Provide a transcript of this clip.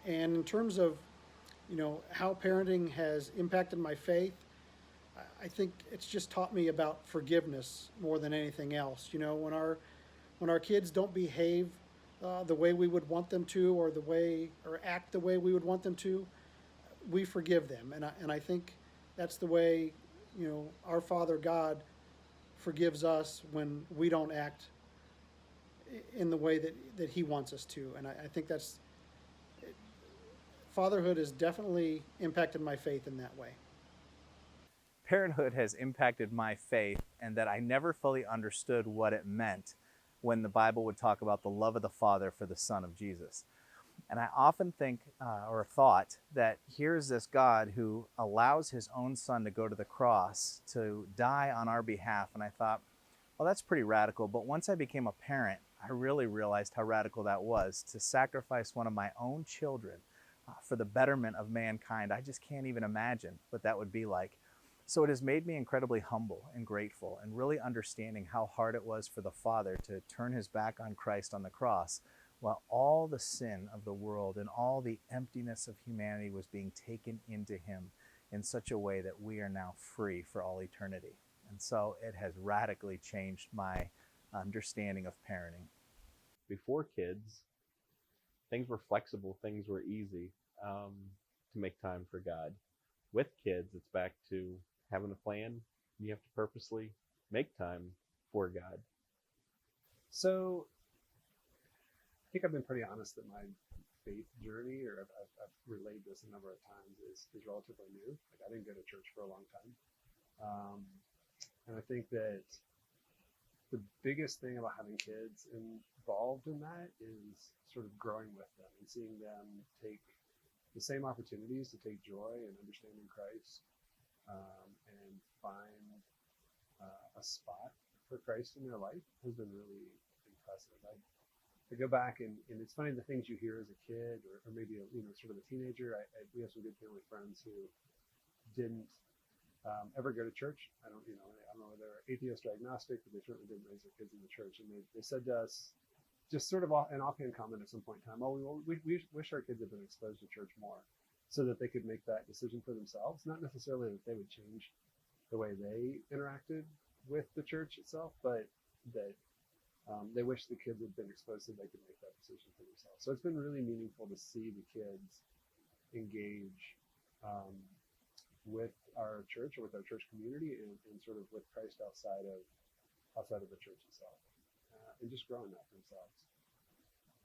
And in terms of, how parenting has impacted my faith, I think it's just taught me about forgiveness more than anything else. When our kids don't behave the way we would want them to, or act the way we would want them to, we forgive them. And I think that's the way, our Father God forgives us when we don't act in the way that He wants us to. And I think that's fatherhood has definitely impacted my faith in that way. Parenthood has impacted my faith, and that I never fully understood what it meant when the Bible would talk about the love of the Father for the Son of Jesus. And I often think or thought that here's this God who allows his own son to go to the cross to die on our behalf. And I thought, well, that's pretty radical. But once I became a parent, I really realized how radical that was to sacrifice one of my own children for the betterment of mankind. I just can't even imagine what that would be like. So it has made me incredibly humble and grateful, and really understanding how hard it was for the Father to turn his back on Christ on the cross while all the sin of the world and all the emptiness of humanity was being taken into him in such a way that we are now free for all eternity. And so it has radically changed my understanding of parenting. Before kids, things were flexible, things were easy um, to make time for God. With kids, it's back to having a plan. You have to purposely make time for God. So I think I've been pretty honest that my faith journey, or I've relayed this a number of times, is relatively new. Like, I didn't go to church for a long time. Um, and I think that the biggest thing about having kids involved in that is sort of growing with them and seeing them take the same opportunities to take joy and understanding Christ, and find a spot for Christ in their life has been really impressive. I go back and it's funny, the things you hear as a kid, or maybe sort of a teenager. We have some good family friends who didn't ever go to church. I don't know whether they're atheist or agnostic, but they certainly didn't raise their kids in the church. And they said to us, just sort of an offhand comment at some point in time, oh, we wish our kids had been exposed to church more, so that they could make that decision for themselves. Not necessarily that they would change the way they interacted with the church itself, but that they wish the kids had been exposed so they could make that decision for themselves. So it's been really meaningful to see the kids engage with our church, or with our church community, and sort of with Christ outside of the church itself, and just growing that for themselves.